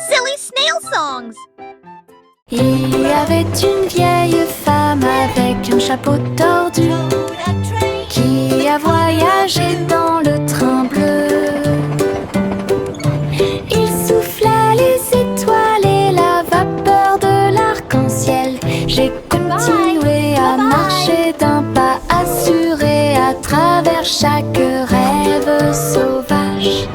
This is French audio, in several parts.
Silly snail songs. Il y avait une vieille femme avec un chapeau tordu qui a voyagé dans le train bleu. Il souffla les étoiles et la vapeur de l'arc-en-ciel. J'ai continué à marcher d'un pas assuré à travers chaque rêve sauvage.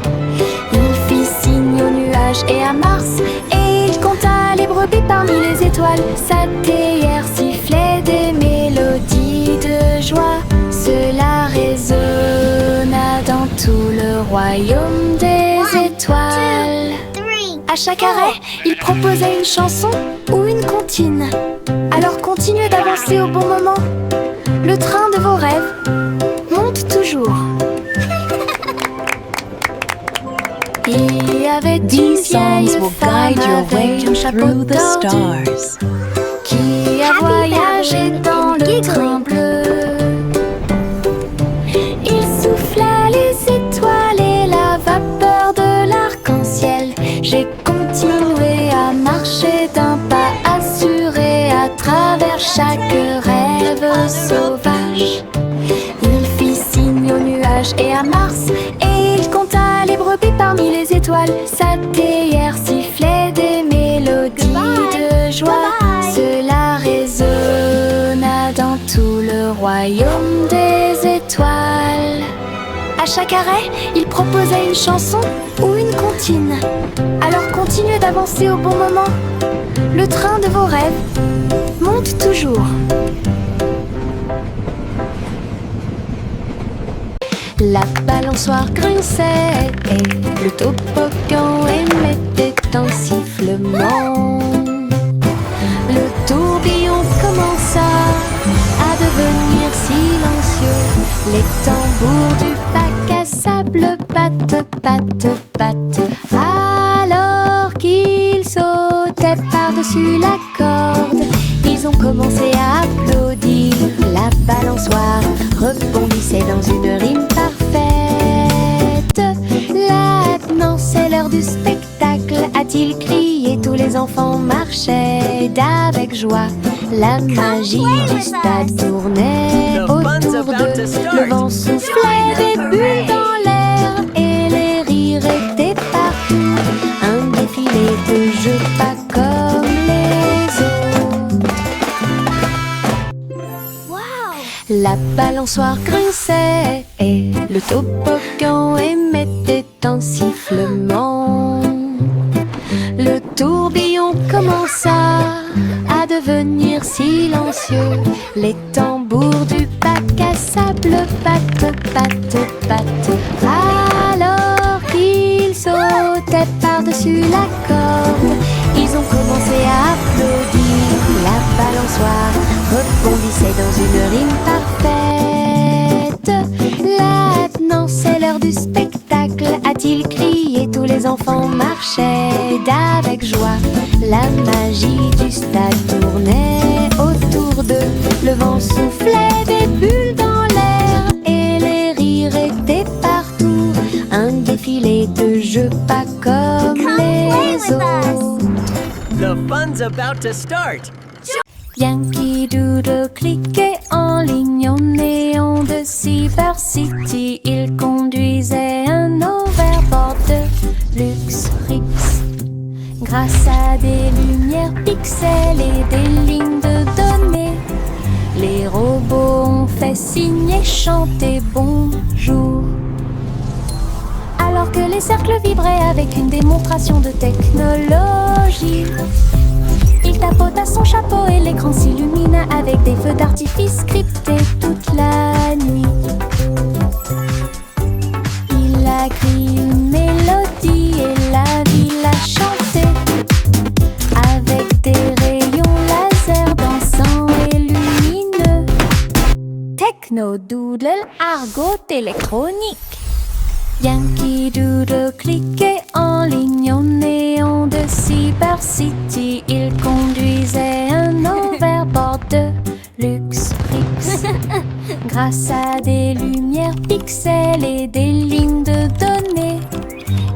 Il fit signe aux nuages et à Mars, et il compta les brebis parmi les étoiles. Sa théière sifflait des mélodies de joie. Cela résonna dans tout le royaume des étoiles. À chaque arrêt, il proposait une chanson ou une comptine. Alors continuez d'avancer au bon moment. Le train de vos rêves monte toujours. Il y avait une vieille femme avec un chapeau tordu qui a voyagé dans le train bleu. Il souffla les étoiles et la vapeur de l'arc-en-ciel. J'ai continué à marcher d'un pas assuré à travers chaque rêve sauvage. Il fit signe aux nuages et à Mars, et il compta les brebis parmi les étoiles. Sa théière sifflait des mélodies de joie. Cela résonna dans tout le royaume des étoiles. À chaque arrêt, il proposait une chanson ou une comptine. Alors continuez d'avancer au bon moment. Le train de vos rêves monte toujours. La balançoire grinçait et le toboggan émettait un sifflement. Le tourbillon commença à devenir silencieux. Les tambours du bac à sable battent, battent, battent. Alors qu'ils sautaient par-dessus la corde, ils ont commencé à applaudir. La balançoire rebondissait dans une rime parfaite. Maintenant c'est l'heure du spectacle, a-t-il crié. Tous les enfants marchaient d'avec joie. La magie du stade tournait autour d'eux. Le vent soufflait des bulles dans l'air et les rires étaient partout. Un défilé de jeux pas comme les autres. La balançoire grinçait et le toboggan émettait un sifflement. Le tourbillon commença à devenir silencieux. Les tambours du bac à sable battent, battent, battent. Alors qu'ils sautaient par-dessus la corde, ils ont commencé à applaudir. La balançoire rebondissait dans une rime parfaite. Maintenant c'est l'heure du spectacle, a-t-il crié. Tous les enfants marchaient d'avec joie. La magie du stade tournait autour d'eux. Le vent soufflait des bulles dans l'air et les rires étaient partout. Un défilé de jeux pas comme les autres. The fun's about to start! Yankee Doodle cliquait en ligne au néon de Cyber City. Il conduisait un overboard de luxe Rix. Grâce à des lumières pixels et des lignes de données, les robots ont fait signe et chanter bonjour. Alors que les cercles vibraient avec une démonstration de technologie, il tapota son chapeau et l'écran s'illumina avec des feux d'artifice scriptés toute la nuit. Il a crié une mélodie et la ville a chanté avec des rayons laser dansants et lumineux. Techno Doodle, argot électronique. Yankee Doodle cliquait en ligne au néon de Cyber City. Il conduisait un overboard de luxe Rix. Grâce à des lumières pixels et des lignes de données,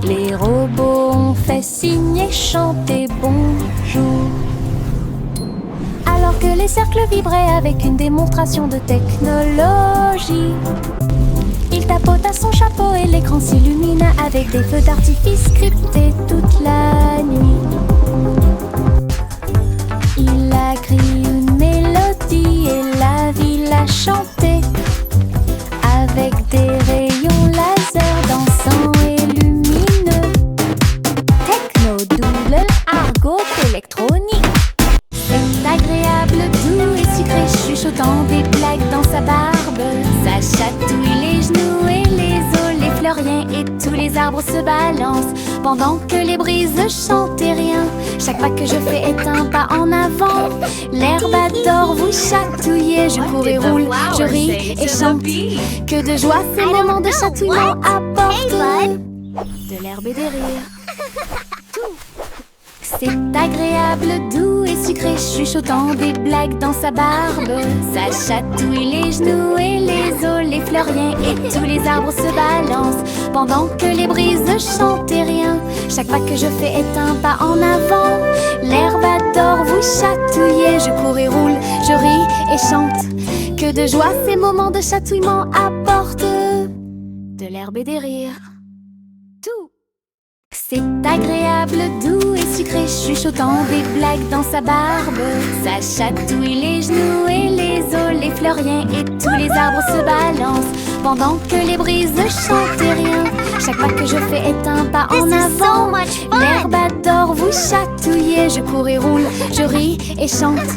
les robots ont fait fait signe et chanter bonjour. Alors que les cercles vibraient avec une démonstration de technologie, il tapota son chapeau et l'écran s'illumina avec des feux d'artifice scriptés toute la nuit. Il a crié une mélodie et la ville a chanté avec des rayons laser dansants et lumineux. Techno, double, argot, électronique. C'est agréable, doux et sucré, chuchotant des blagues dans sa barbe. Ça chatouille les genoux et les os, les fleuriens et tous les arbres se balancent pendant que les brises chantent et rien. Chaque pas que je fais est un pas en avant. L'herbe adore vous chatouiller. Je cours et roule, je ris et chante. Que de joie ces moments de chatouillement apportent de l'herbe et des rires. C'est agréable, doux et sucré, chuchotant des blagues dans sa barbe. Ça chatouille les genoux et les os, les fleuriens et tous les arbres se balancent pendant que les brises chantent et rien. Chaque pas que je fais est un pas en avant. L'herbe adore vous chatouiller. Je cours et roule, je ris et chante. Que de joie ces moments de chatouillement apportent de l'herbe et des rires. Tout. C'est agréable, doux et sucré, chuchotant des blagues dans sa barbe. Ça chatouille les genoux et les os, les fleuriens et tous les arbres se balancent pendant que les brises chantent et rien. Chaque pas que je fais est un pas en avant. L'herbe adore vous chatouiller. Je cours et roule, je ris et chante.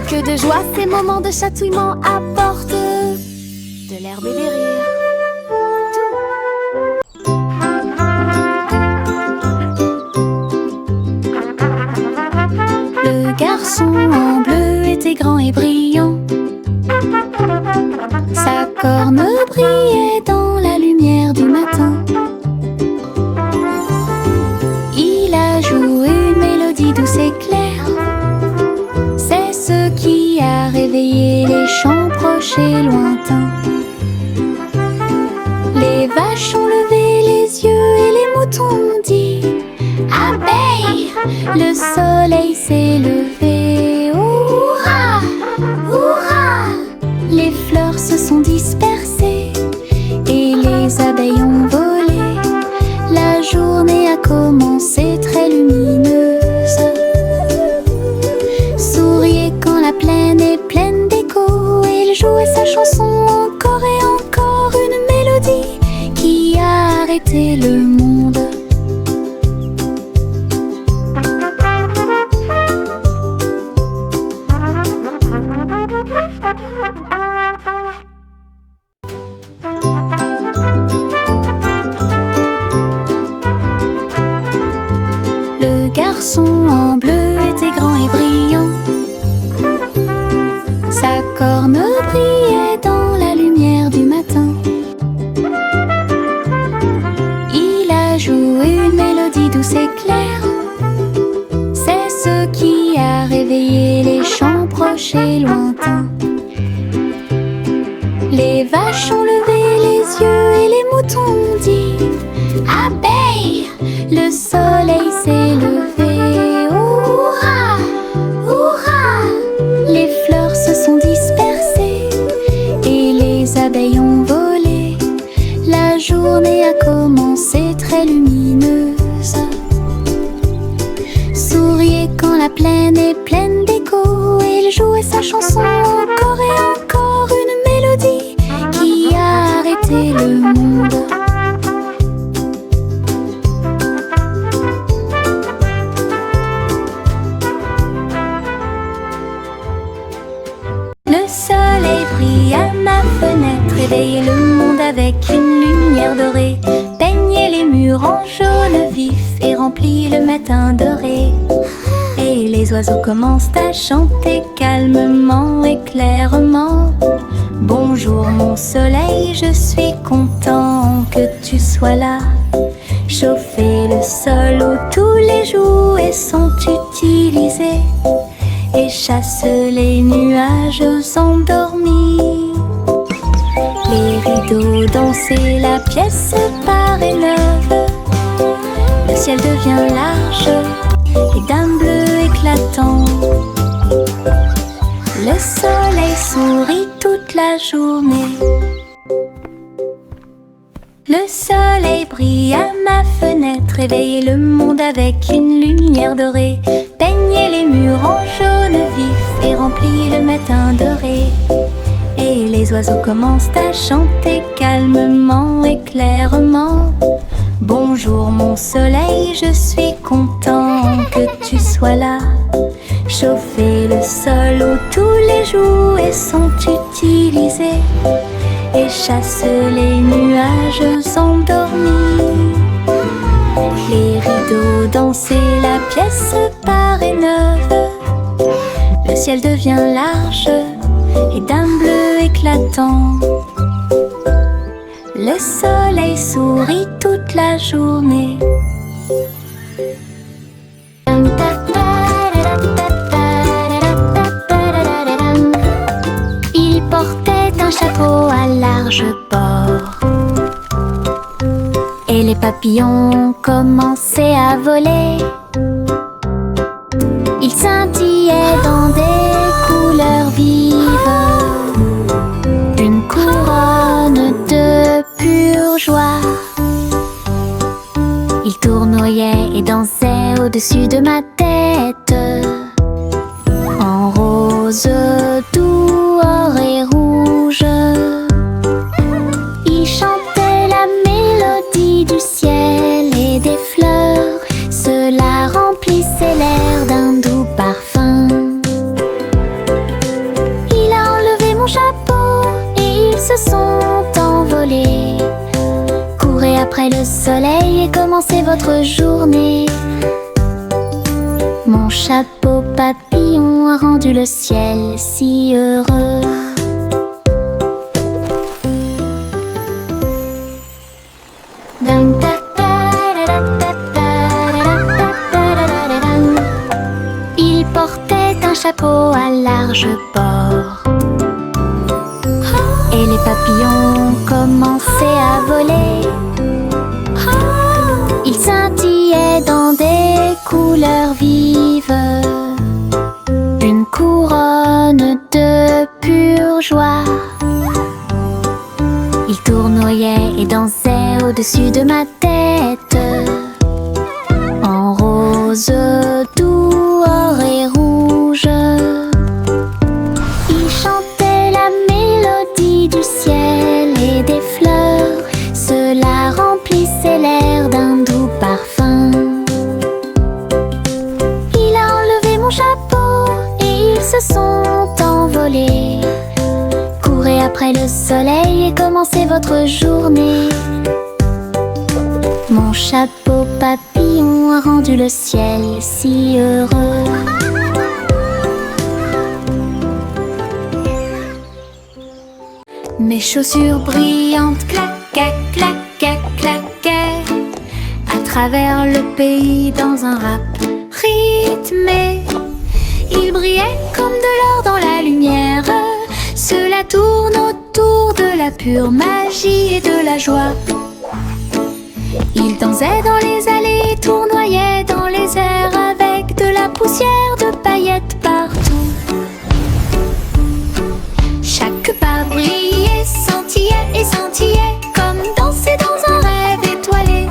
Que de joie ces moments de chatouillement apportent de l'herbe et des rires. Le garçon en bleu était grand et brillant. Sa corne brillait dans la lumière du matin. Il a joué une mélodie douce et claire. C'est ce qui a réveillé les chants proches et lointains. Les vaches ont levé les yeux et les moutons ont dit abeille, le soleil s'est levé. Hurrah, hurrah. Les fleurs se sont dispersées et les abeilles ont volé. La journée a commencé très lumineuse. Souriez quand la plaine est pleine d'écho. Et il jouait sa chanson encore et encore. Une mélodie qui a arrêté le monde. Le garçon en bleu était grand et brillant. Sa corne brillait dans la lumière du matin. Il a joué une mélodie douce et claire. C'est ce qui a réveillé les chants proches et lointains. Les vaches ont levé les yeux et les moutons ont dit abeille, le soleil s'est levé. Hurrah, hurrah. Les fleurs se sont dispersées et les abeilles ont volé. La journée a commencé très lumineuse. Souriez quand la plaine est pleine d'écho. Et il jouait sa chanson encore et encore. Une mélodie qui a arrêté le monde. Le soleil brille à ma fenêtre, réveille le monde avec une lumière dorée. Peignez les murs en jaune vif et remplit le matin doré. Et les oiseaux commencent à chanter calmement et clairement. Bonjour mon soleil, je suis content que tu sois là. Chauffer le sol où tous les jouets sont utilisés et chasse les nuages endormis. Les rideaux danser, la pièce paraît neuve. Le ciel devient large et d'un bleu éclatant. Le soleil sourit toute la journée. Le soleil brille à ma fenêtre, réveille le monde avec une lumière dorée. Peignez les murs en jaune vif et remplit le matin doré. Et les oiseaux commencent à chanter calmement et clairement. Bonjour mon soleil, je suis content que tu sois là. Chauffer le sol où tous les jouets sont utilisés et chasse les nuages endormis. Les rideaux dansent et la pièce paraît neuve. Le ciel devient large et d'un bleu éclatant. Le soleil sourit toute la journée. Il portait un chapeau à large bord et les papillons commençaient à voler. Ils scintillaient dans des couleurs vives, une couronne de pure joie. Ils tournoyaient et dansaient au-dessus de ma tête, en rose, doux, or et rouge. Ils chantaient la mélodie du ciel et des fleurs. Cela remplissait l'air d'un doux parfum. Il a enlevé mon chapeau et ils se sont envolés. Courez après le soleil et commencez votre journée. Mon chapeau papillon a rendu le ciel si heureux. Il portait un chapeau à large bord et les papillons commençaient à voler. Ils scintillaient dans des couleurs vives, une couronne de pure joie. Ils tournoyaient et dansaient au-dessus de ma tête, en rose, doux, or et rouge. Ils chantaient la mélodie du ciel et des fleurs. Cela remplissait l'air d'un doux parfum. Il a enlevé mon chapeau et ils se sont envolés. Courez après le soleil et commencez votre journée. Mon chapeau papillon a rendu le ciel si heureux. Mes chaussures brillantes claquaient, claquaient, claquaient à travers le pays dans un rap rythmé. Ils brillaient comme de l'or dans la lumière. Cela tourne autour de la pure magie et de la joie. Ils dansaient dans les allées, tournoyaient dans les airs avec de la poussière de paillettes partout. Chaque pas brillait, scintillait et scintillait comme danser dans un rêve étoilé.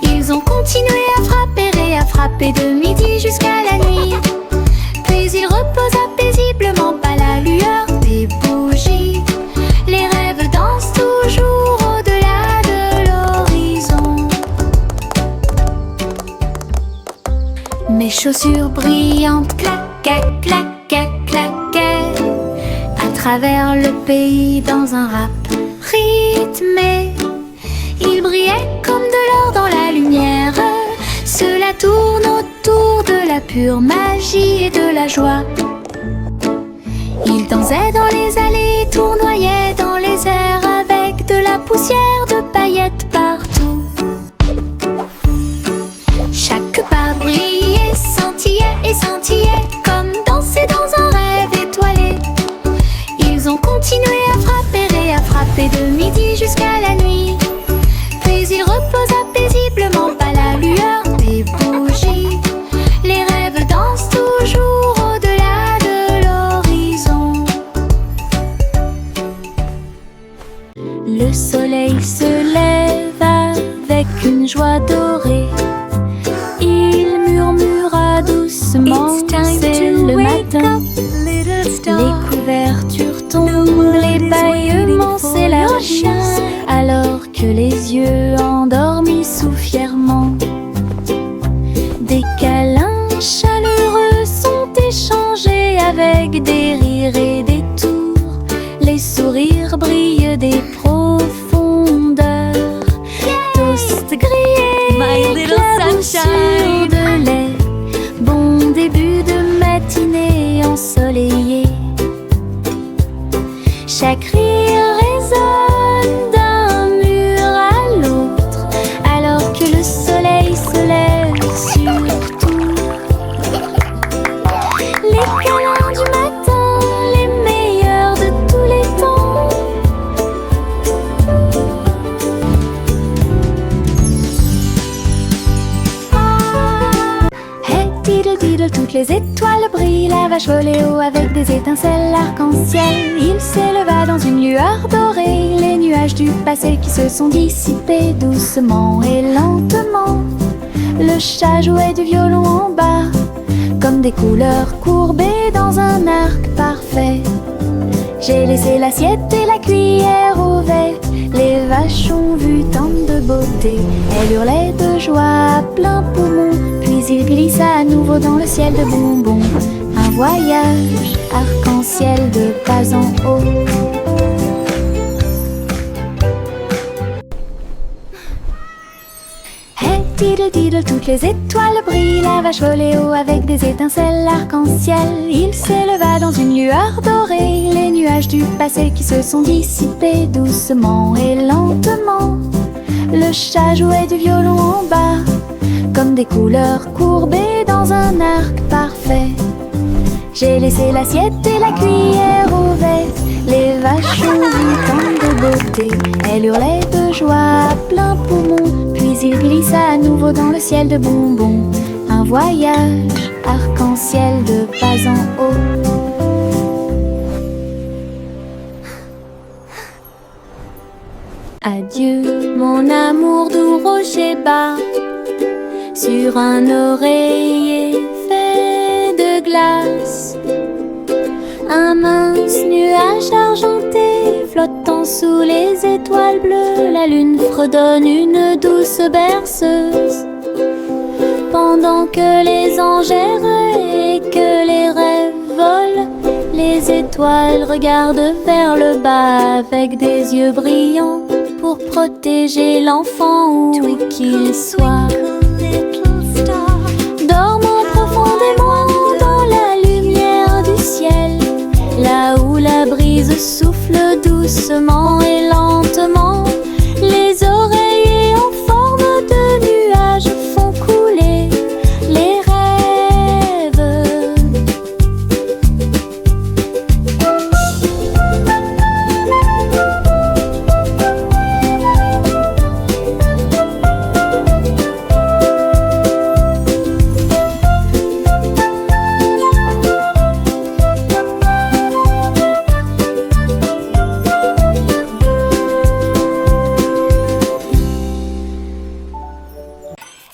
Ils ont continué à frapper et à frapper de midi jusqu'à la nuit. Puis ils reposaient paisiblement par la lueur des bougies. Les rêves dansent toujours au-delà de l'horizon. Mes chaussures brillantes claquaient, claquaient, claquaient à travers le pays dans un rap rythmé. Ils brillaient comme de l'or dans la lumière. Cela tourne autour de la pure magie et de la joie. Ils dansaient dans les allées, tournoyaient dans les airs avec de la poussière de paillettes partout. Chaque pas brillait, scintillait et scintillait comme danser dans un rêve étoilé. Ils ont continué à frapper et à frapper de midi jusqu'à la nuit. Puis ils reposaient paisiblement par la lueur une joie dorée. Il murmura doucement, c'est le matin. Les couvertures tombent, les bâillements s'élargissent, alors que les yeux endormis soufflent fièrement. Des câlins chaleureux sont échangés avec des rires et des tours. Les sourires brillent des profondeurs. Toast grillé, éclaboussure de lait. Bon début de matinée ensoleillée. Chaque rire résonne d'un mur à l'autre, alors que le soleil se lève sur tout. Les câlins du matin, les meilleurs de tous les temps. Hey diddle diddle, toutes les étoiles brillent, la vache volait haut avec des étincelles arc-en-ciel. Il s'éleva dans une lueur dorée, les nuages du passé qui se sont dissipés doucement et lentement. Le chat jouait du violon en bas, comme des couleurs courbées dans un arc parfait. J'ai laissé l'assiette et la cuillère au vert. Les vaches ont vu tant de beauté. Elles hurlaient de joie à plein poumon. Puis il glissa à nouveau dans le ciel de bonbons. Un voyage arc-en-ciel de bas en haut. Hey diddle diddle, toutes les étoiles brillent, la vache volait haut avec des étincelles arc-en-ciel. Il s'éleva dans une lueur dorée, les nuages du passé qui se sont dissipés doucement et lentement. Le chat jouait du violon en bas, comme des couleurs courbées dans un arc parfait. J'ai laissé l'assiette et la cuillère au vert. Les vaches ont vu tant de beauté. Elles hurlaient de joie à plein poumon. Puis il glissa à nouveau dans le ciel de bonbons. Un voyage arc-en-ciel de bas en haut. Adieu mon amour doux rocher bas, sur un oreiller fait de glace. Un mince nuage argenté flottant sous les étoiles bleues. La lune fredonne une douce berceuse, pendant que les anges errent et que les rêves volent. Les étoiles regardent vers le bas avec des yeux brillants pour protéger l'enfant où qu'il soit. Dormons profondément dans la lumière du ciel, là où la brise souffle doucement et lentement. Les oreillers en forme de nuages font couler les rêves.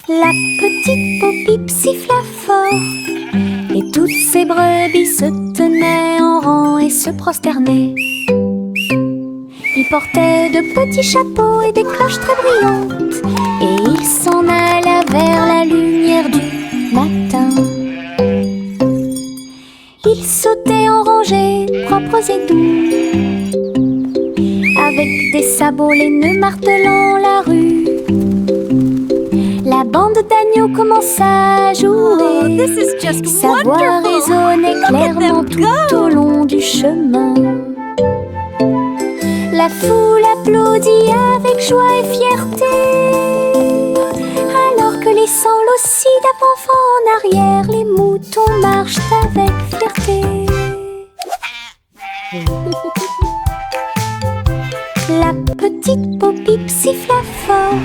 La petite Popip siffla fort, et toutes ses brebis se tenaient en rang et se prosternaient. Il portait de petits chapeaux et des cloches très brillantes, et il s'en alla vers la lumière du matin. Il sautait en rangées propres et doux, avec des sabots laineux martelant la rue. La bande d'agneaux commença à jouer, sa voix résonnait clairement tout au long du chemin. La foule applaudit avec joie et fierté, alors que les sanglots aussi d'avant en arrière, les moutons marchent avec fierté. La petite Popip siffla fort,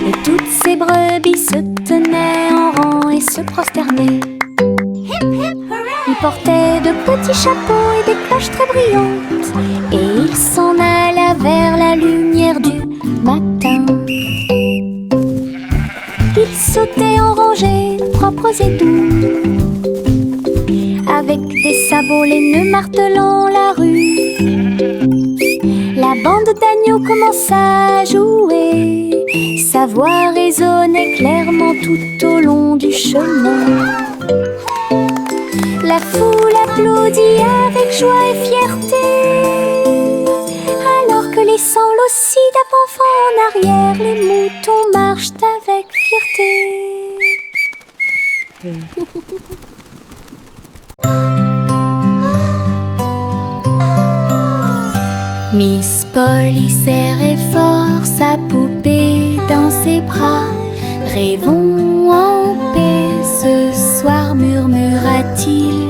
et toutes ses brebis se tenaient en rang et se prosternaient. Il portait de petits chapeaux et des cloches très brillantes, et il s'en alla vers la lumière du matin. Ils sautaient en rangées, propres et doux, avec des sabots les nœuds martelant la rue. La bande d'agneaux commença à jouer, sa voix résonnait clairement tout au long du chemin. La foule applaudit avec joie et fierté, alors que les sanglots aussi d'avant en arrière, les moutons marchent avec fierté. Miss Polly serrait fort sa poupée dans ses bras. Rêvons en paix ce soir, murmura-t-il.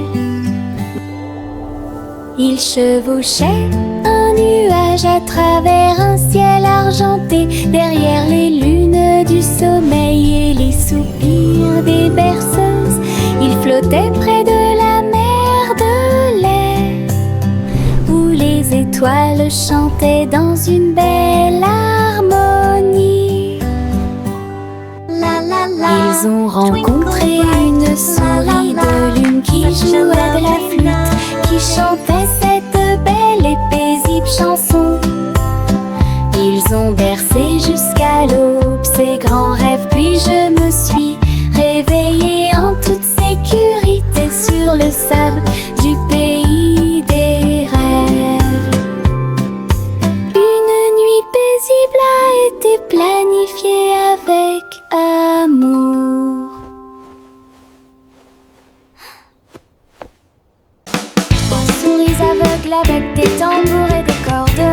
Il chevauchait un nuage à travers un ciel argenté, derrière les lunes du sommeil et les soupirs des berceuses. Il flottait près de la mer de lait, où les étoiles chantaient dans une belle harmonie. Ils ont rencontré une souris de lune qui jouait de la flûte, qui chantait cette belle et paisible chanson. Ils ont bercé jusqu'à l'aube ses grands rêves, puis je me suis réveillée en toute sécurité sur le sable du pays des rêves. Une nuit paisible a été planifiée avec amour. Souris aveugles avec des tambours et des cordes,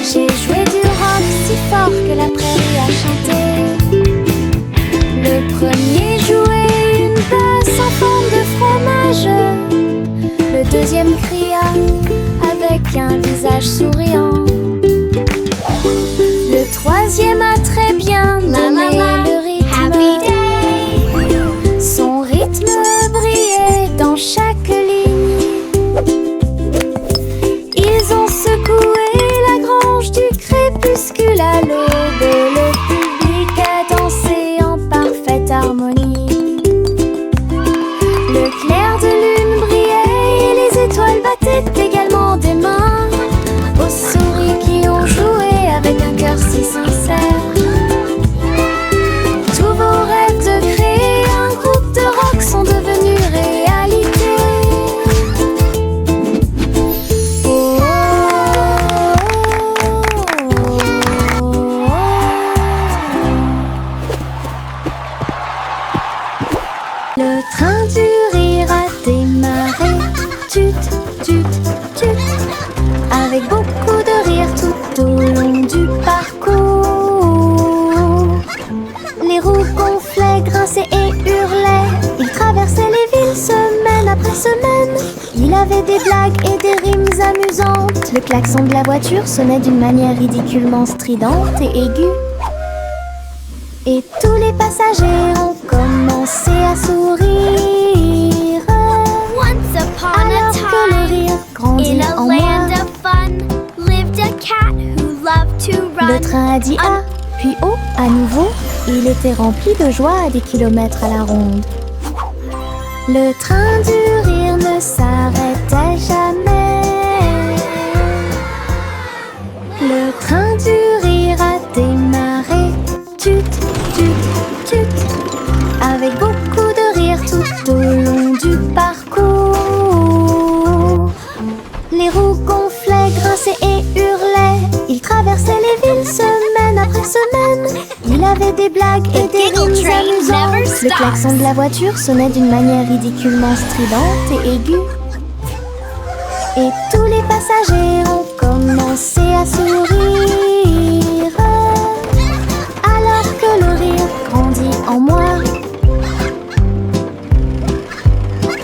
j'ai joué du rock si fort que la prairie a chanté. Le premier jouait une basse en forme de fromage, le deuxième cria avec un visage souriant. Le troisième a très bien donné le rythme. Son rythme brillait dans chaque ligne. Ils ont secoué la grange du crépuscule à l'aube, et le public a dansé en parfaite harmonie. Le clair de lune brillait et les étoiles battaient également des mains aux souris qui ont joué avec un cœur si sincère. Tous vos rêves de créer un groupe de rock sont devenus réalité. Oh, oh, oh, oh. Le train du rire a démarré, tut, tut, tut, avec beaucoup de rire tout au long du parcours. Les roues gonflaient, grinçaient et hurlaient. Il traversait les villes semaine après semaine. Il avait des blagues et des rimes amusantes. Le klaxon de la voiture sonnait d'une manière ridiculement stridente et aiguë. Et tous les passagers ont commencé à sourire. Once upon a Alors que le time, rire grandit in a en land moi, of fun, lived a cat who loved to le run. train a dit A, puis O à nouveau. Il était rempli de joie à des kilomètres à la ronde. Le train du rire ne s'arrêtait jamais. Le train du rire a démarré, tut, tut, tut, avec beaucoup de rire tout au long du parcours. Les roues gonflaient, grinçaient et hurlaient. Il traversait les villes semaine après semaine. Il avait des blagues et des giggle rimes train amusantes. never Le stops. klaxon de la voiture sonnait d'une manière ridiculement stridente et aiguë. Et tous les passagers ont commencé à sourire. Alors que le rire grandit en moi,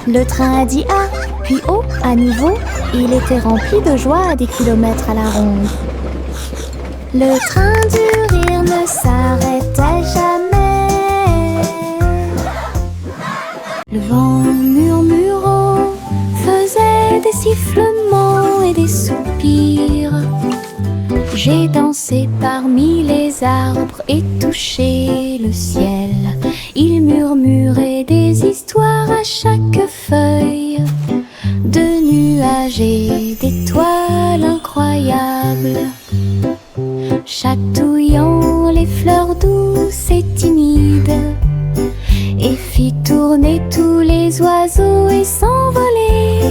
le train a dit A, puis O à nouveau. Il était rempli de joie à des kilomètres à la ronde. Le train du rire ne s'arrêtait jamais. Le vent murmurant faisait des sifflements et des soupirs. J'ai dansé parmi les arbres et et toucher le ciel. Il murmurait des histoires à chaque feuille, de nuages et d'étoiles incroyables, chatouillant les fleurs douces et timides, et fit tourner tous les oiseaux et s'envoler.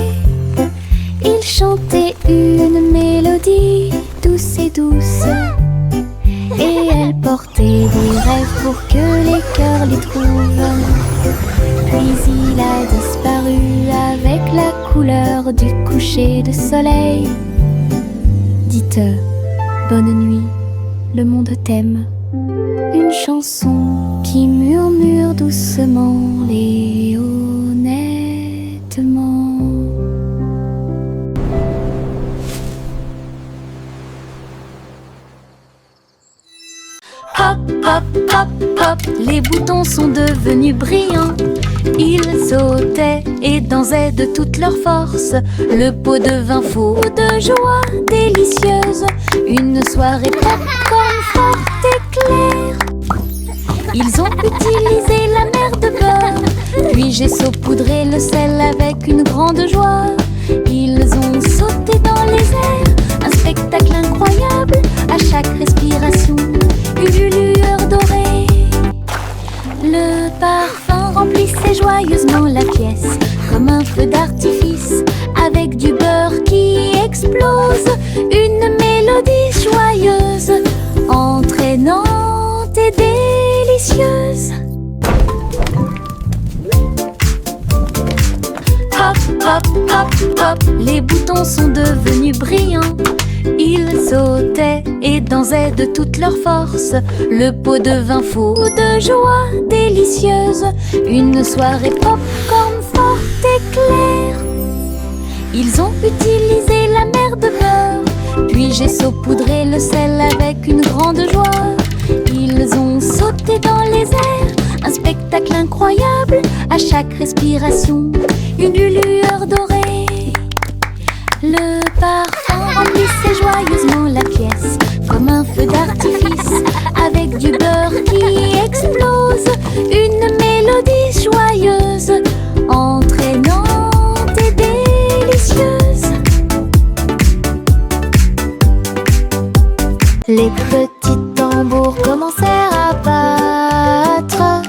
Il chantait une mélodie douce et douce, et elle portait des rêves pour que les cœurs les trouvent. Puis il a disparu avec la couleur du coucher de soleil. Dites bonne nuit, le monde t'aime. Une chanson qui murmure doucement et honnêtement. Hop, hop, hop, hop, les boutons sont devenus brillants. Ils sautaient et dansaient de toute leur force. Le pot devint fou de joie délicieuse. Une soirée popcorn forte et claire. Ils ont utilisé la mer de beurre, puis j'ai saupoudré le sel avec une grande joie. Ils ont sauté dans les airs, un spectacle incroyable. À chaque respiration, une lueur dorée. Le parfum remplissait joyeusement la pièce, comme un feu d'artifice, avec du beurre qui explose. Une mélodie joyeuse, entraînante et délicieuse. Hop, hop, hop, hop, les boutons sont devenus brillants. Ils sautaient et dansaient de toute leur force. Le pot devint fou de joie délicieuse. Une soirée popcorn forte et claire. Ils ont utilisé la mer de beurre, puis j'ai saupoudré le sel avec une grande joie. Ils ont sauté dans les airs, un spectacle incroyable. À chaque respiration, une lueur dorée. Le parfum remplissait joyeusement la pièce, comme un feu d'artifice, avec du beurre qui explose. Une mélodie joyeuse, entraînante et délicieuse. Les petits tambours commencèrent à battre,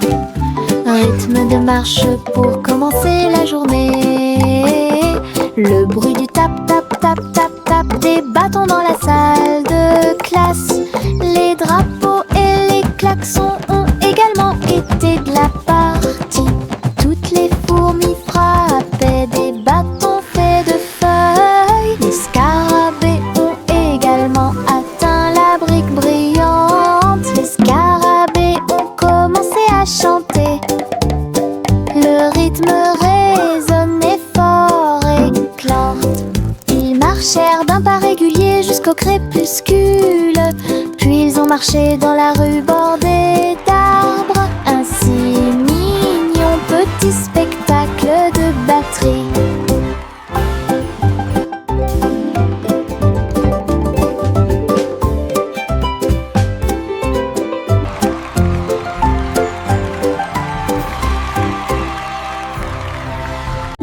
rythme de marche pour commencer la journée. Le bruit du tap tap tap tap tap des bâtons dans la salle de classe. Les drapeaux et les klaxons ont également été de la partie. Toutes les fourmis frappaient des bâtons faits de feuilles. Les scarabées ont également atteint la brique brillante. Les scarabées ont commencé à chanter. Le rythme résonnait fort et clante. Ils marchèrent d'un pas régulier jusqu'au crépuscule. Puis ils ont marché dans la rue bordée d'arbres. Un si mignon petit spectacle de batterie.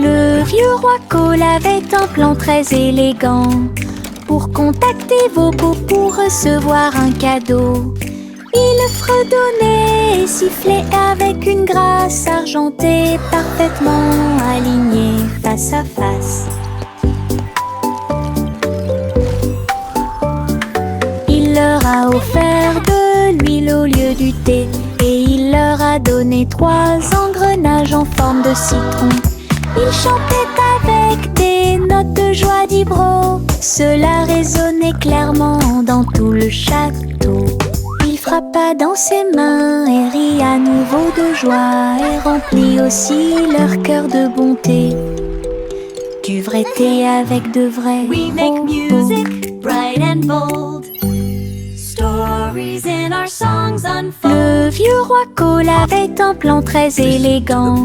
Le vieux roi Cole avait un plan très élégant pour contacter Bobo pour recevoir un cadeau. Il fredonnait et sifflait avec une grâce argentée, parfaitement alignée face à face. Il leur a offert de l'huile au lieu du thé et il leur a donné 3 engrenages en forme de citron. Il chantait avec des notes de joie d'Ibro. Cela résonnait clairement dans tout le château. Il frappa dans ses mains et rit à nouveau de joie et remplit aussi leur cœur de bonté. Du vrai thé avec de vrais We make propos. music bright and bold. Stories in our songs unfold. Le vieux roi Cole avait un plan très élégant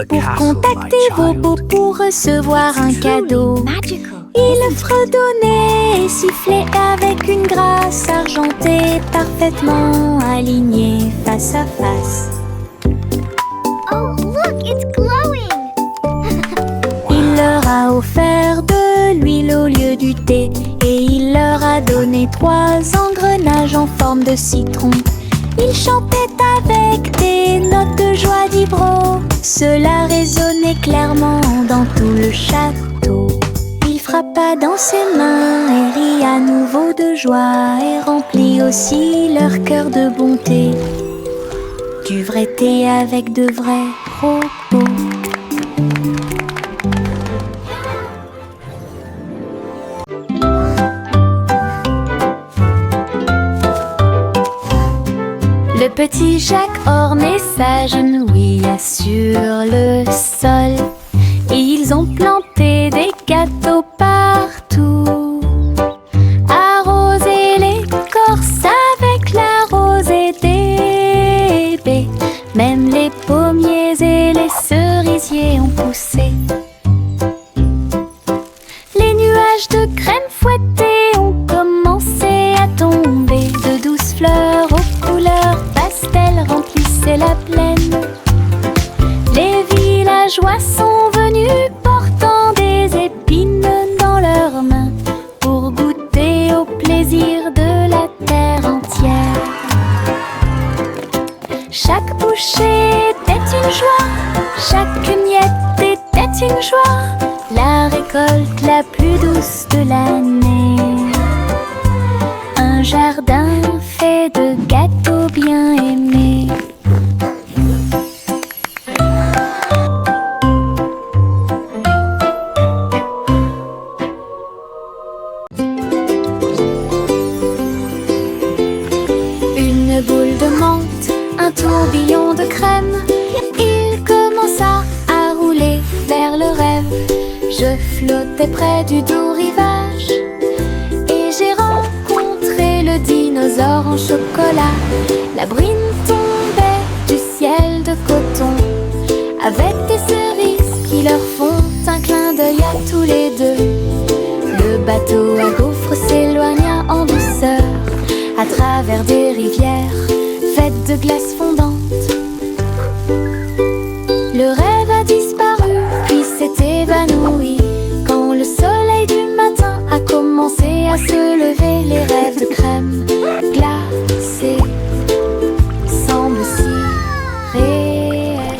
pour contacter Bobo pour recevoir un cadeau. Magical. Il fredonnait et sifflait avec une grâce argentée, parfaitement alignée face à face. Oh, look, it's glowing! Il leur a offert de l'huile au lieu du thé, et il leur a donné 3 engrenages en forme de citron. Il chantait avec des notes de joie d'Ibro. Cela résonnait clairement dans tout le château. Il frappa dans ses mains et rit à nouveau de joie, et remplit aussi leur cœur de bonté. Du vrai thé avec de vrais propos. Le petit Jacques ornait s'agenouilla sur le sol, et ils ont planté des gâteaux partout. Arrosé l'écorce avec la rosée des baies, même les pommiers et les cerisiers ont poussé. Les nuages de crème fouettée ont commencé à tomber, de douces fleurs aux couleurs pastel remplissaient la plaine. Les villageois sont venus portant des épines dans leurs mains pour goûter au plaisir de la terre entière. Chaque bouchée était une joie, chaque miette était une joie, la récolte la plus douce de l'année. Un jardin fait de gâteaux bien aimés. Une boule de menthe, un tourbillon de crème. Il commença à rouler vers le rêve. Je flottais près du doux rivage et j'ai rencontré le dinosaure en chocolat. La brine tombait du ciel de coton avec des cerises qui leur font un clin d'œil à tous les deux. Le bateau à gaufres s'éloigna en douceur à travers des rivières faites de glace fondante. Le rêve a disparu puis s'est évanoui quand le soleil du matin a commencé à se lever. Les rêves de crème glacée semblent si réels.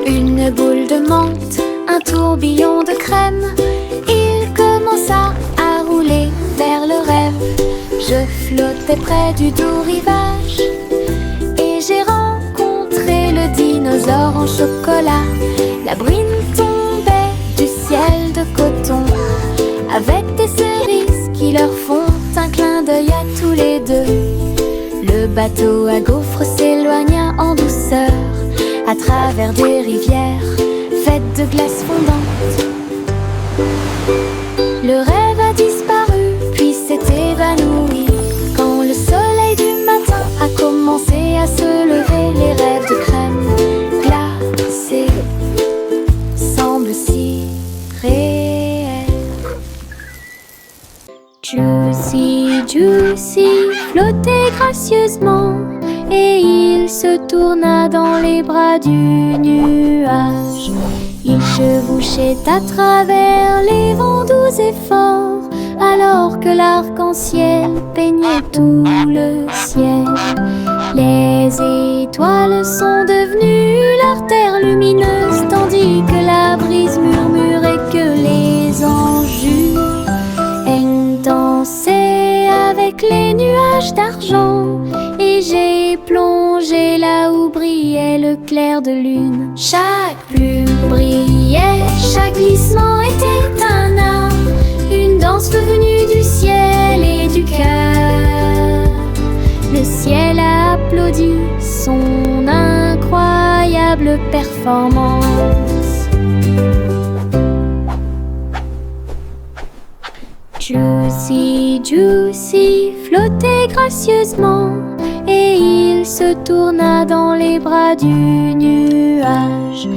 Une boule de menthe, un tourbillon de crème. Il commença à rouler vers le rêve. Je flottais près du doux rivage et j'ai rencontré le dinosaure en chocolat. La brine tombait du ciel de coton avec des cerises qui leur font un clin d'œil à tous les deux. Le bateau à gaufres s'éloigna en douceur à travers des rivières faites de glace fondante. Le rêve a disparu puis s'est évanoui quand le soleil du matin a commencé à se lever. Les rêves de crème glacée semblent si réels. Juicy, Juicy flottait gracieusement et il se tourna dans les bras du nuage. Il chevauchait à travers les vents doux et forts alors que l'arc-en-ciel peignait tout le ciel. Les étoiles sont devenues leur terre lumineuse tandis que la brise murmurait que les anges dansaient avec les nuages d'argent. Et j'ai plongé là où brillait le clair de lune. Chaque plume brillait, chaque glissement était un art, une danse venue du ciel et du cœur. Le ciel a applaudi son incroyable performance. Juicy, Juicy flottait gracieusement et il se tourna dans les bras du nuage.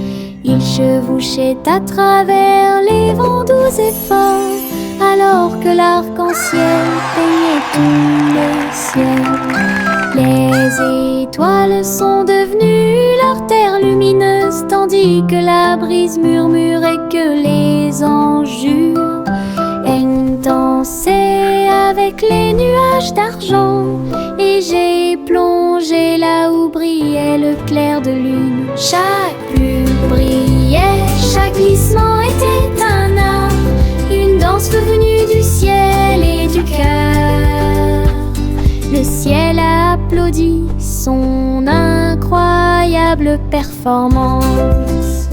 Il chevauchait à travers les vents doux et forts, alors que l'arc-en-ciel peignait tout le ciel. Les étoiles sont devenues leur terre lumineuse, tandis que la brise murmurait que les anges jurent. Elle dansait avec les nuages d'argent, et j'ai plongé là où brillait le clair de lune. Chaque plume brillait, chaque glissement était un art, une danse venue du ciel et du cœur. Le ciel applaudit son incroyable performance.